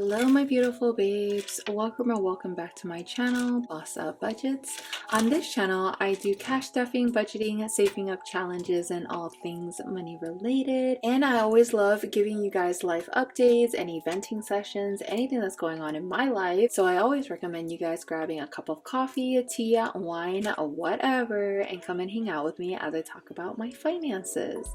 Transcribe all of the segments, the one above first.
Hello my beautiful babes, welcome or welcome back to my channel, Boss Up Budgets. On this channel I do cash stuffing, budgeting, saving up challenges, and all things money related. And I always love giving you guys life updates and eventing sessions, anything that's going on in my life. So I always recommend you guys grabbing a cup of coffee, tea, wine, whatever, and come and hang out with me as I talk about my finances.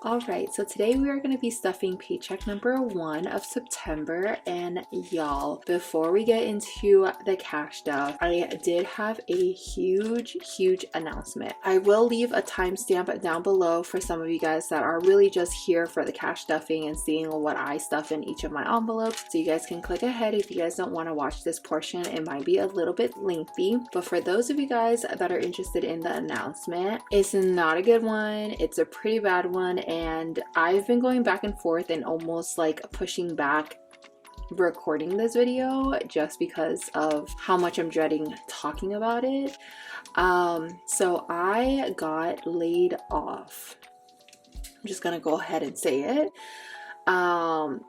Alright, so today we are going to be stuffing paycheck number 1 of September. And y'all, before we get into the cash stuff, I did have a huge announcement. I will leave a timestamp down below for some of you guys that are really just here for the cash stuffing and seeing what I stuff in each of my envelopes. So you guys can click ahead if you guys don't want to watch this portion. It might be a little bit lengthy, but for those of you guys that are interested in the announcement, it's not a good one. It's a pretty bad one, and I've been going back and forth and almost like pushing back recording this video just because of how much I'm dreading talking about it. So I got laid off. I'm just gonna go ahead and say it.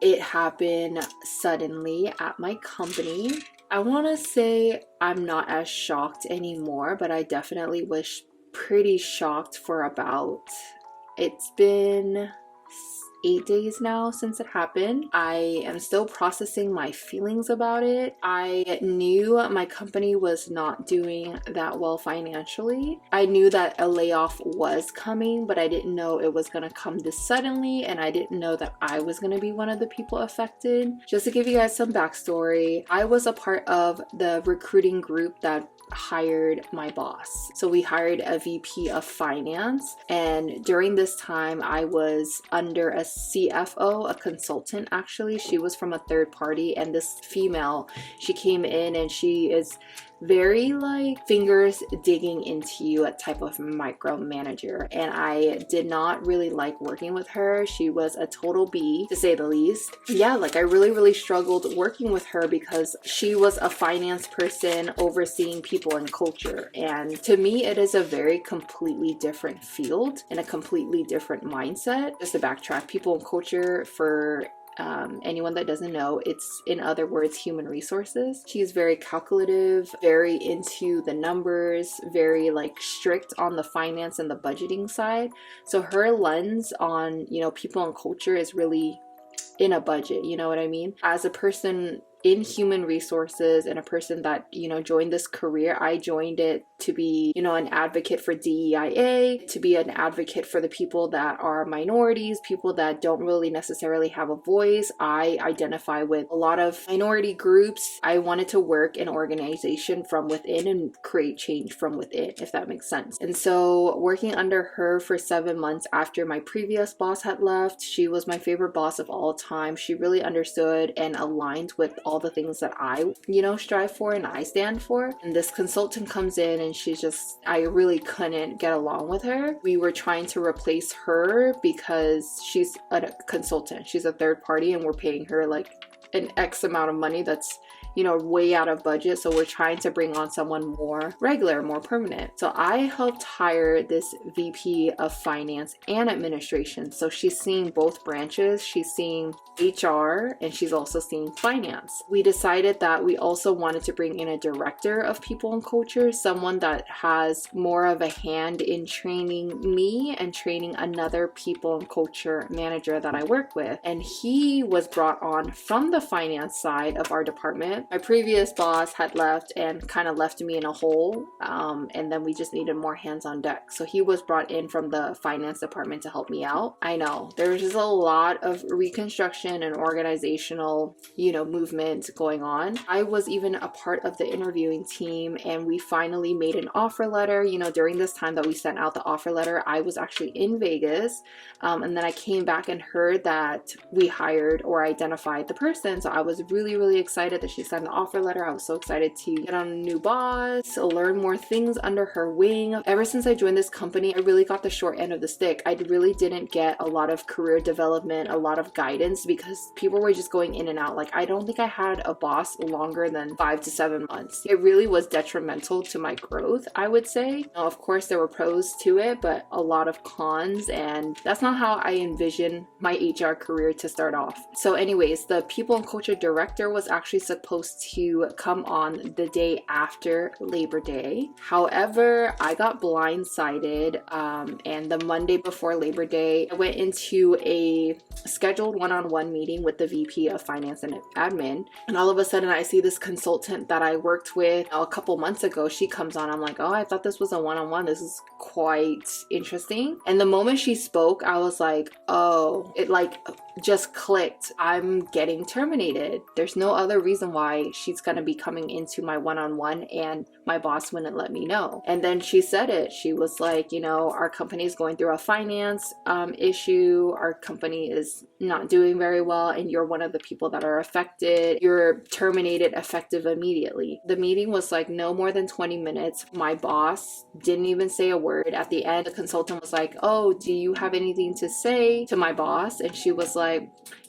It happened suddenly at my company. I want to say I'm not as shocked anymore, but I definitely was pretty shocked for about, it's been 8 days now since it happened. I am still processing my feelings about it. I knew my company was not doing that well financially. I knew that a layoff was coming, but I didn't know it was going to come this suddenly, and I didn't know that I was going to be one of the people affected. Just to give you guys some backstory, I was a part of the recruiting group that hired my boss. So we hired a VP of finance, and during this time I was under a CFO, a consultant actually. She was from a third party, and this female, she came in and she is very like fingers digging into you, a type of micromanager, and I did not really like working with her. She was a total B, to say the least. Yeah, like I really struggled working with her because she was a finance person overseeing people and culture, and to me it is a very completely different field and a completely different mindset. Just to backtrack, people and culture, for anyone that doesn't know, it's in other words human resources. She's very calculative, very into the numbers, very like strict on the finance and the budgeting side. So her lens on, you know, people and culture is really in a budget, you know what I mean? As a person in human resources and a person that, you know, joined this career, I joined it to be, you know, an advocate for DEIA, to be an advocate for the people that are minorities, people that don't really necessarily have a voice. I identify with a lot of minority groups. I wanted to work in organization from within and create change from within, if that makes sense. And so working under her for 7 months after my previous boss had left, she was my favorite boss of all time. She really understood and aligned with all the things that I, you know, strive for and I stand for. And this consultant comes in and she's just, I really couldn't get along with her. We were trying to replace her because she's a consultant. She's a third party and we're paying her like an X amount of money that's, you know, way out of budget. So we're trying to bring on someone more regular, more permanent. So I helped hire this VP of finance and administration. So she's seeing both branches. She's seeing HR and she's also seeing finance. We decided that we also wanted to bring in a director of people and culture, someone that has more of a hand in training me and training another people and culture manager that I work with. And he was brought on from the finance side of our department. My previous boss had left and kind of left me in a hole, and then we just needed more hands on deck. So he was brought in from the finance department to help me out. I know there was just a lot of reconstruction and organizational, you know, movement going on. I was even a part of the interviewing team, and we finally made an offer letter. You know, during this time that we sent out the offer letter, I was actually in Vegas, and then I came back and heard that we hired or identified the person. So I was really excited that she sent signed the offer letter. I was so excited to get on a new boss, learn more things under her wing. Ever since I joined this company, I really got the short end of the stick. I really didn't get a lot of career development, a lot of guidance, because people were just going in and out. Like, I don't think I had a boss longer than 5 to 7 months. It really was detrimental to my growth, I would say. Now, of course, there were pros to it, but a lot of cons, and that's not how I envision my HR career to start off. So anyways, the people and culture director was actually supposed to come on the day after Labor Day. However, I got blindsided, and the Monday before Labor Day, I went into a scheduled one-on-one meeting with the VP of Finance and Admin, and all of a sudden I see this consultant that I worked with a couple months ago. She comes on. I'm like, oh, I thought this was a one-on-one. This is quite interesting. And the moment she spoke, I was like, oh, it like just clicked. I'm getting terminated. There's no other reason why she's gonna be coming into my one-on-one, and my boss wouldn't let me know. And then she said it. She was like, you know, our company is going through a finance issue. Our company is not doing very well, and you're one of the people that are affected. You're terminated effective immediately. The meeting was like no more than 20 minutes. My boss didn't even say a word. At the end, the consultant was like, oh, do you have anything to say to my boss? And she was like,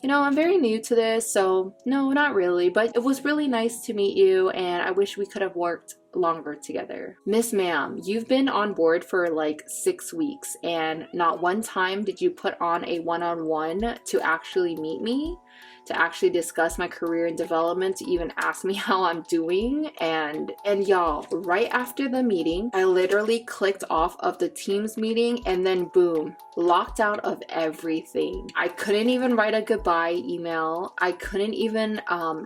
you know, I'm very new to this, so no, not really, but it was really nice to meet you, and I wish we could have worked longer together. Miss Ma'am, you've been on board for like 6 weeks, and not one time did you put on a one-on-one to actually meet me, to actually discuss my career and development, to even ask me how I'm doing. And y'all, right after the meeting, I literally clicked off of the Teams meeting, and then boom, locked out of everything. I couldn't even write a goodbye email. I couldn't even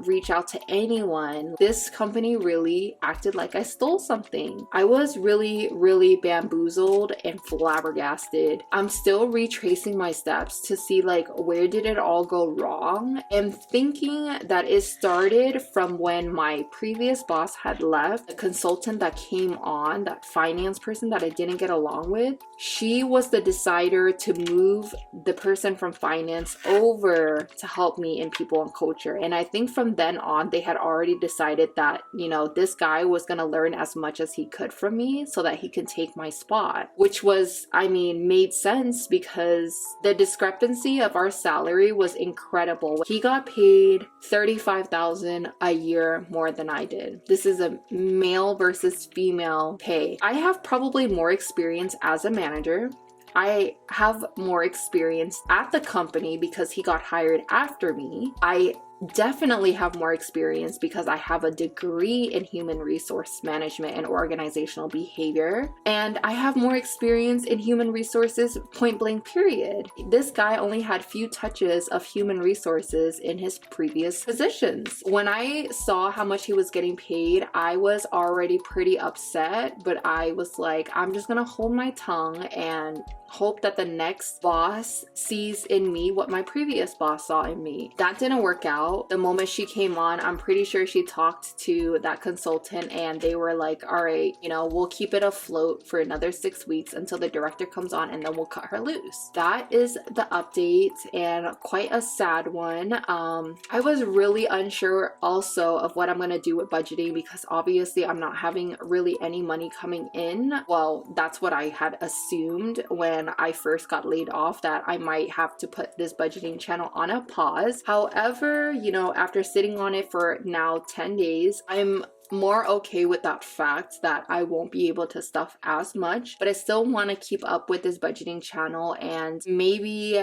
reach out to anyone. This company really acted like I stole something. I was really bamboozled and flabbergasted. I'm still retracing my steps to see like, where did it all go wrong? I'm thinking that it started from when my previous boss had left. The consultant that came on, that finance person that I didn't get along with, she was the decider to move the person from finance over to help me in people and culture. And I think from then on, they had already decided that, you know, this guy was going to learn as much as he could from me so that he can take my spot, which was, I mean, made sense because the discrepancy of our salary was incredible. He got paid $35,000 a year more than I did. This is a male versus female pay. I have probably more experience as a manager. I have more experience at the company because he got hired after me. I definitely have more experience because I have a degree in human resource management and organizational behavior, and I have more experience in human resources, point blank, period. This guy only had few touches of human resources in his previous positions. When I saw how much he was getting paid, I was already pretty upset, but I was like, I'm just gonna hold my tongue and hope that the next boss sees in me what my previous boss saw in me. That didn't work out. The moment she came on, I'm pretty sure she talked to that consultant and they were like, all right, you know, we'll keep it afloat for another 6 weeks until the director comes on, and then we'll cut her loose. That is the update, and quite a sad one. I was really unsure also of what I'm gonna do with budgeting because obviously I'm not having really any money coming in. Well, that's what I had assumed when I first got laid off, that I might have to put this budgeting channel on a pause. However, you know, after sitting on it for now 10 days, I'm more okay with that fact that I won't be able to stuff as much, but I still want to keep up with this budgeting channel and maybe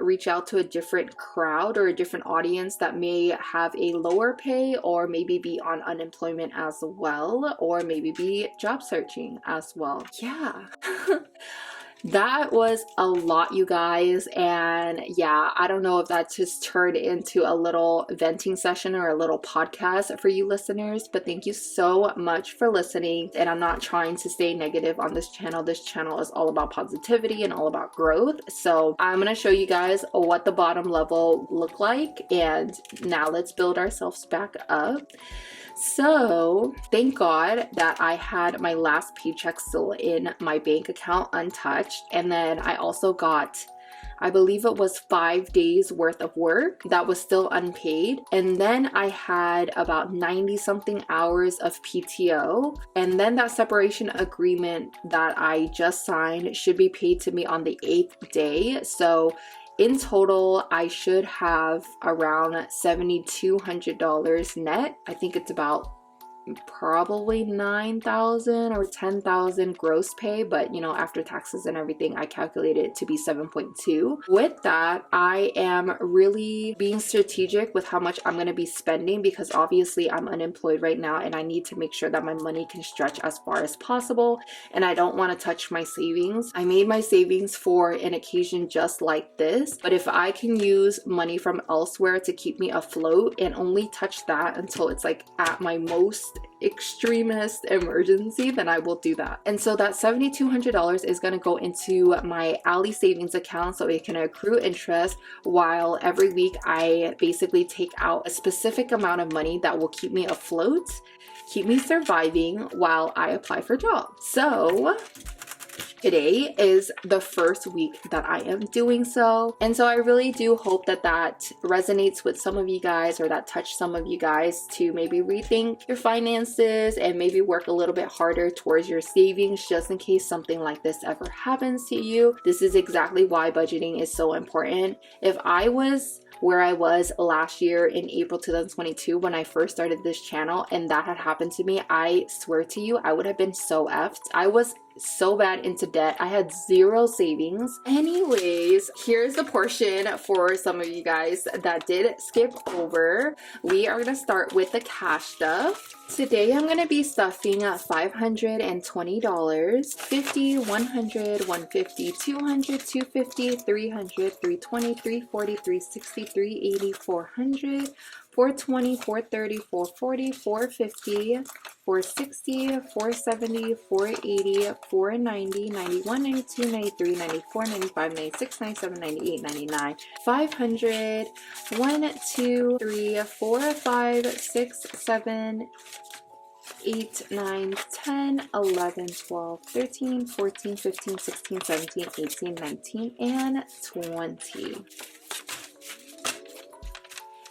reach out to a different crowd or a different audience that may have a lower pay, or maybe be on unemployment as well, or maybe be job searching as well. Yeah. That was a lot, you guys, and yeah, I don't know if that just turned into a little venting session or a little podcast for you listeners, but thank you so much for listening. And I'm not trying to stay negative on this channel. This channel is all about positivity and all about growth. So I'm going to show you guys what the bottom level looked like, and now let's build ourselves back up. So thank God that I had my last paycheck still in my bank account untouched, and then I also got I believe it was 5 days worth of work that was still unpaid. And then I had about 90 something hours of PTO. And then that separation agreement that I just signed should be paid to me on the 8th day. So in total, I should have around $7,200 net. I think it's about probably 9,000 or 10,000 gross pay, but you know, after taxes and everything, I calculated it to be 7.2. With that, I am really being strategic with how much I'm going to be spending, because obviously I'm unemployed right now and I need to make sure that my money can stretch as far as possible, and I don't want to touch my savings. I made my savings for an occasion just like this, but if I can use money from elsewhere to keep me afloat and only touch that until it's like at my most extremist emergency, then I will do that. And so that $7,200 is going to go into my Ally savings account so it can accrue interest, while every week I basically take out a specific amount of money that will keep me afloat, keep me surviving while I apply for jobs. So today is the first week that I am doing so. And so I really do hope that that resonates with some of you guys, or that touched some of you guys to maybe rethink your finances and maybe work a little bit harder towards your savings, just in case something like this ever happens to you. This is exactly why budgeting is so important. If I was where I was last year in April 2022 when I first started this channel and that had happened to me, I swear to you, I would have been so effed. I was so bad into debt. I had zero savings. Anyways, here's the portion for some of you guys that did skip over. We are gonna start with the cash stuff. Today I'm gonna be stuffing $520, 50, 100, 150, 200, 250, 300, 320, 340, 360, 380, 400, 420, 430, 440, 450, 460, 470, 480, 490, 91, 92, 93, 94, 95, 96, 97, 98, 99, 500, 1, 2, 3, 4, 5, 6, 7, 8, 9, 10, 11, 12, 13, 14, 15, 16, 17, 18, 19, and 20.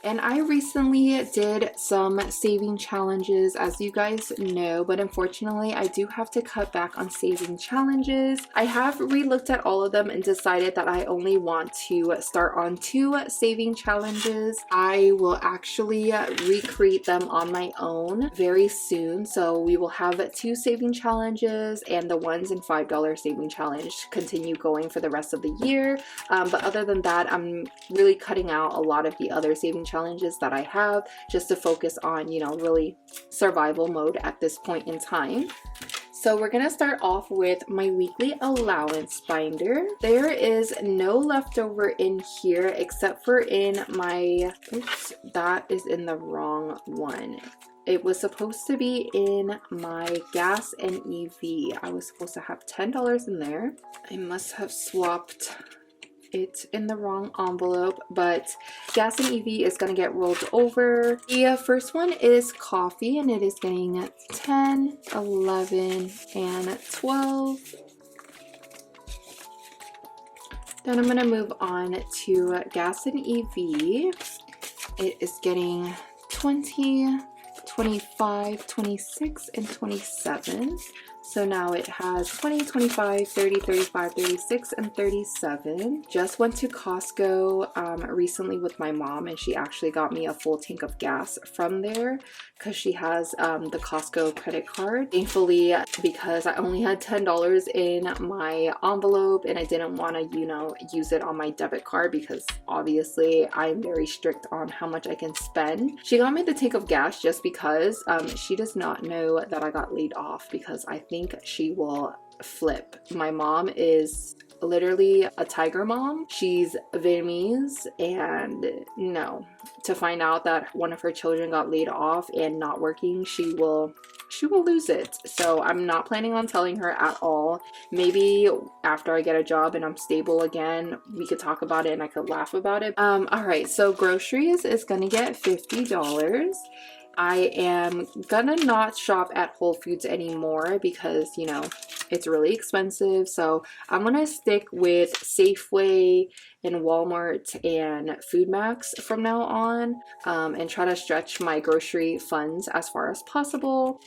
And I recently did some saving challenges, as you guys know, but unfortunately I do have to cut back on saving challenges. I have re-looked at all of them and decided that I only want to start on 2 saving challenges. I will actually recreate them on my own very soon. So we will have 2 saving challenges, and the $1 and $5 saving challenge continue going for the rest of the year. But other than that, I'm really cutting out a lot of the other saving challenges that I have, just to focus on, you know, really survival mode at this point in time. So we're gonna start off with my weekly allowance binder. There is no leftover in here except for in my, oops, that is in the wrong one. It was supposed to be in my gas and EV. I was supposed to have $10 in there. I must have swapped it in the wrong envelope, but gas and EV is going to get rolled over. The first one is coffee, and it is getting 10, 11, and 12. Then I'm going to move on to gas and EV. It is getting 20, 25, 26, and 27. So now it has 20, 25, 30, 35, 36, and 37. Just went to Costco recently with my mom, and she actually got me a full tank of gas from there because she has the Costco credit card. Thankfully, because I only had $10 in my envelope and I didn't want to, you know, use it on my debit card, because obviously I'm very strict on how much I can spend. She got me the tank of gas just because she does not know that I got laid off, because I think she will flip. My mom is literally a tiger mom. She's Vietnamese, and no, to find out that one of her children got laid off and not working, she will lose it. So I'm not planning on telling her at all. Maybe after I get a job and I'm stable again, we could talk about it and I could laugh about it. All right, so groceries is gonna get $50. I am gonna not shop at Whole Foods anymore because, you know, it's really expensive. So I'm gonna stick with Safeway and Walmart and Food Max from now on, and try to stretch my grocery funds as far as possible.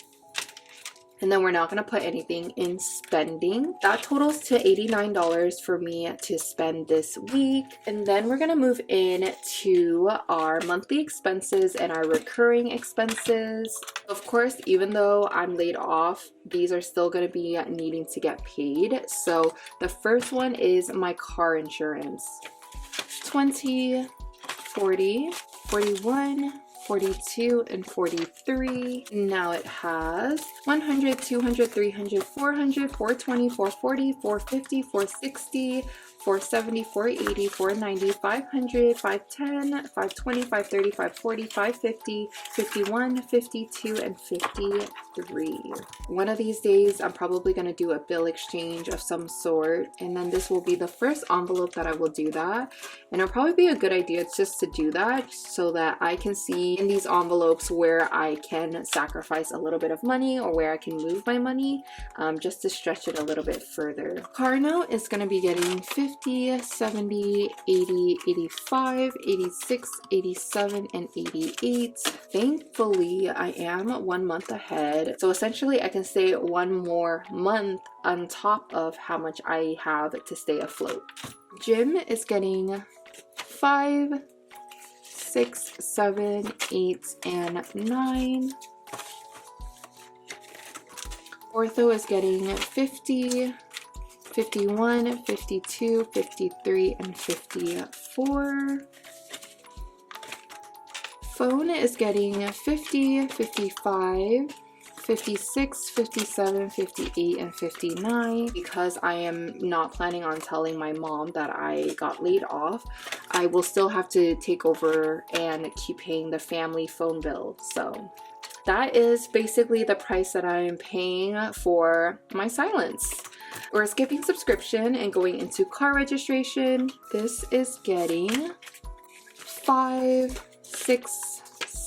And then we're not going to put anything in spending. That totals to $89 for me to spend this week. And then we're going to move in to our monthly expenses and our recurring expenses. Of course, even though I'm laid off, these are still going to be needing to get paid. So the first one is my car insurance. 20, 40, 41, 42, and 43. Now it has 100, 200, 300, 400, 420, 440, 450, 460, 470, 480, 490, 500, 510, 520, 530, 540, 550, 51, 52, and 53. One of these days, I'm probably going to do a bill exchange of some sort, and then this will be the first envelope that I will do that. And it'll probably be a good idea just to do that so that I can see in these envelopes where I can sacrifice a little bit of money or where I can move my money, just to stretch it a little bit further. Car note is going to be getting 50, 70, 80, 85, 86, 87, and 88. Thankfully, I am 1 month ahead. So essentially, I can stay one more month on top of how much I have to stay afloat. Gym is getting 5, 6, 7, 8, and 9. Ortho is getting 50, 51, 52, 53, and 54. Phone is getting 50, 55, 56, 57, 58, and 59. Because I am not planning on telling my mom that I got laid off, I will still have to take over and keep paying the family phone bill. So that is basically the price that I am paying for my silence. We're skipping subscription and going into car registration. This is getting $5, $6,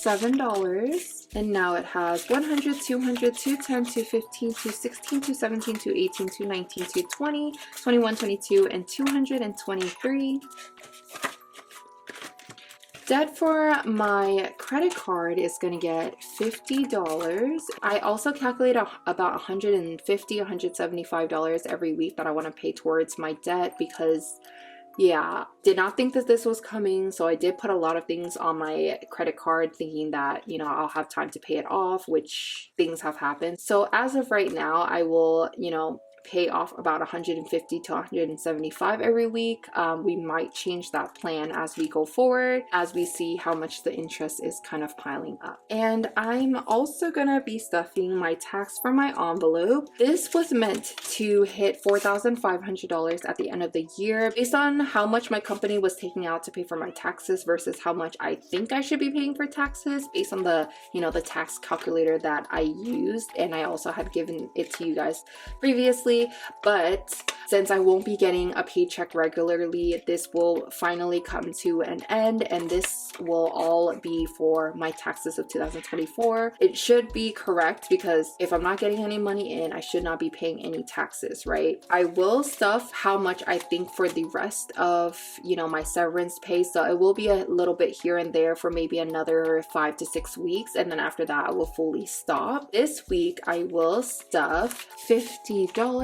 $7. And now it has 100, 200, 210, 215, 216, 217, 218, 219, 220, 21, 22, and 223. Debt for my credit card is going to get $50. I also calculate about $150, $175 every week that I want to pay towards my debt because, yeah, did not think that this was coming. So I did put a lot of things on my credit card thinking that, you know, I'll have time to pay it off, which things have happened. So as of right now, I will, you know, pay off about 150 to 175 every week. We might change that plan as we go forward, as we see how much the interest is kind of piling up. And I'm also gonna be stuffing my tax for my envelope. This was meant to hit $4,500 at the end of the year based on how much my company was taking out to pay for my taxes versus how much I think I should be paying for taxes based on the, you know, the tax calculator that I used. And I also had given it to you guys previously. But since I won't be getting a paycheck regularly, this will finally come to an end, and this will all be for my taxes of 2024. It should be correct because if I'm not getting any money in, I should not be paying any taxes, right? I will stuff how much I think for the rest of, you know, my severance pay, so it will be a little bit here and there for maybe another 5 to 6 weeks, and then after that I will fully stop. This week I will stuff $50.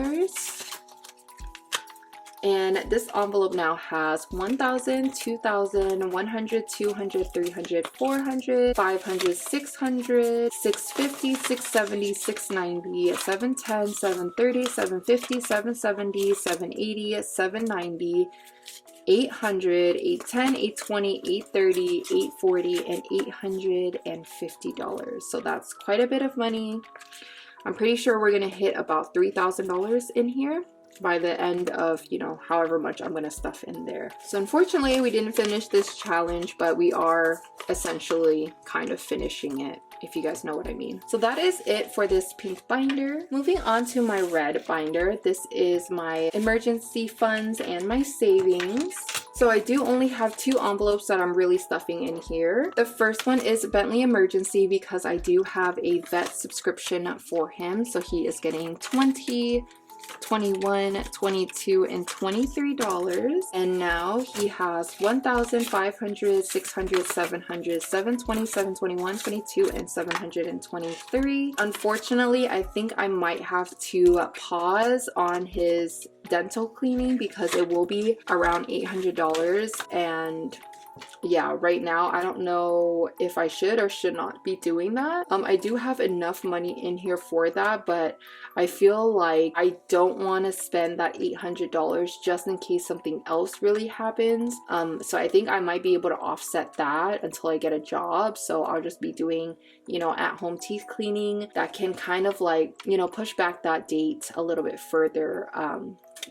And this envelope now has 1,000, 2,000, 100, 200, 300, 400, 500, 600, 650, 670, 690, 710, 730, 750, 770, 780, 790, 800, 810, 820, 830, 840, and $850. So that's quite a bit of money. I'm pretty sure we're gonna hit about $3,000 in here. by the end of, you know, however much I'm gonna stuff in there. So unfortunately we didn't finish this challenge, but we are essentially kind of finishing it, if you guys know what I mean. So that is it for this pink binder. Moving on to my red binder. This is my emergency funds and my savings. So I do only have 2 envelopes that I'm really stuffing in here. The first one is Bentley Emergency because I do have a vet subscription for him. So he is getting $20, $21, $22, and $23, and now he has $1,500, $600, $700, $720, $721, $22, and $723. Unfortunately, I think I might have to pause on his dental cleaning because it will be around $800, and yeah, right now I don't know if I should or should not be doing that. I do have enough money in here for that, but I feel like I don't want to spend that $800 just in case something else really happens. So I think I might be able to offset that until I get a job. So I'll just be doing, you know, at-home teeth cleaning that can kind of like, you know, push back that date a little bit further.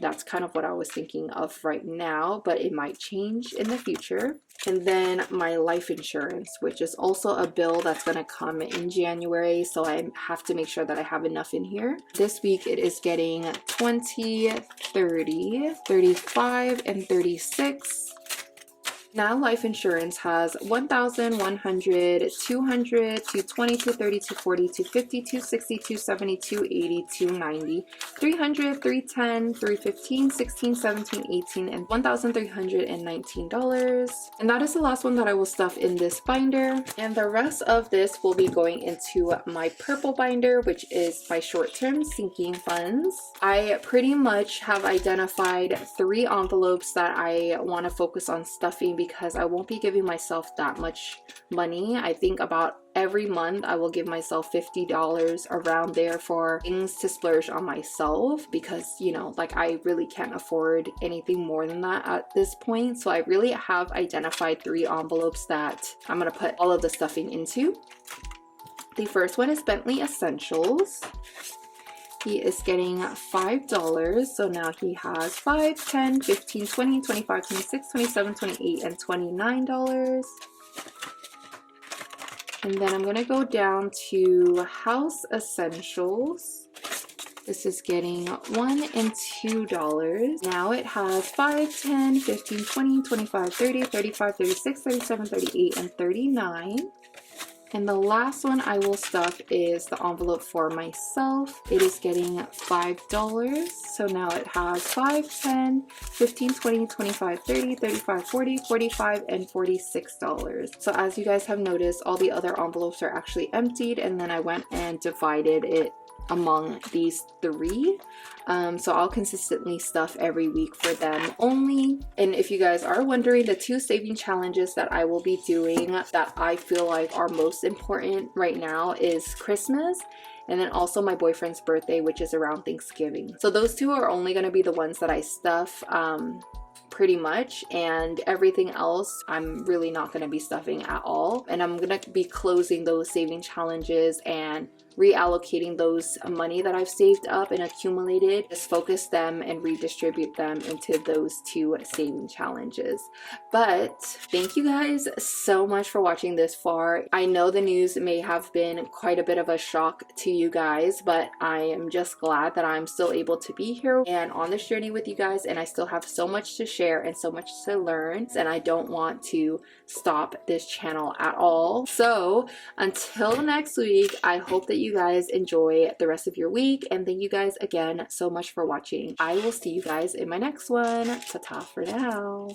That's kind of what I was thinking of right now, but it might change in the future. And then my life insurance, which is also a bill that's going to come in January, so I have to make sure that I have enough in here. This week it is getting 20, 30, 35, and 36. Now life insurance has 1,000, 100, 200, 220, 230, 240, 250, 260, 270, 280, 290, 300, 310, 315, 16, 17, 18, and $1,319. And that is the last one that I will stuff in this binder. And the rest of this will be going into my purple binder, which is my short-term sinking funds. I pretty much have identified 3 envelopes that I want to focus on stuffing because I won't be giving myself that much money. I think about every month I will give myself $50 around there for things to splurge on myself because, you know, like I really can't afford anything more than that at this point. So I really have identified 3 envelopes that I'm gonna put all of the stuffing into. The first one is Bentley Essentials. He is getting $5, so now he has 5, 10, 15, 20, 25, 26, 27, 28, and $29. And then I'm going to go down to House Essentials. This is getting $1 and $2. Now it has 5, 10, 15, 20, 25, 30, 35, 36, 37, 38, and 39. And the last one I will stuff is the envelope for myself. It is getting $5. So now it has 5, 10, 15, 20, 25, 30, 35, 40, 45, and $46. So as you guys have noticed, all the other envelopes are actually emptied, and then I went and divided it among these 3. So I'll consistently stuff every week for them only. And if you guys are wondering, the 2 saving challenges that I will be doing that I feel like are most important right now is Christmas and then also my boyfriend's birthday, which is around Thanksgiving. So those 2 are only going to be the ones that I stuff pretty much, and everything else I'm really not going to be stuffing at all. And I'm going to be closing those saving challenges and reallocating those money that I've saved up and accumulated, just focus them and redistribute them into those 2 saving challenges. But thank you guys so much for watching this far. I know the news may have been quite a bit of a shock to you guys, but I am just glad that I'm still able to be here and on this journey with you guys, and I still have so much to share and so much to learn, and I don't want to stop this channel at all. So until next week, I hope that you guys enjoy the rest of your week, and thank you guys again so much for watching. I will see you guys in my next one. Ta-ta for now.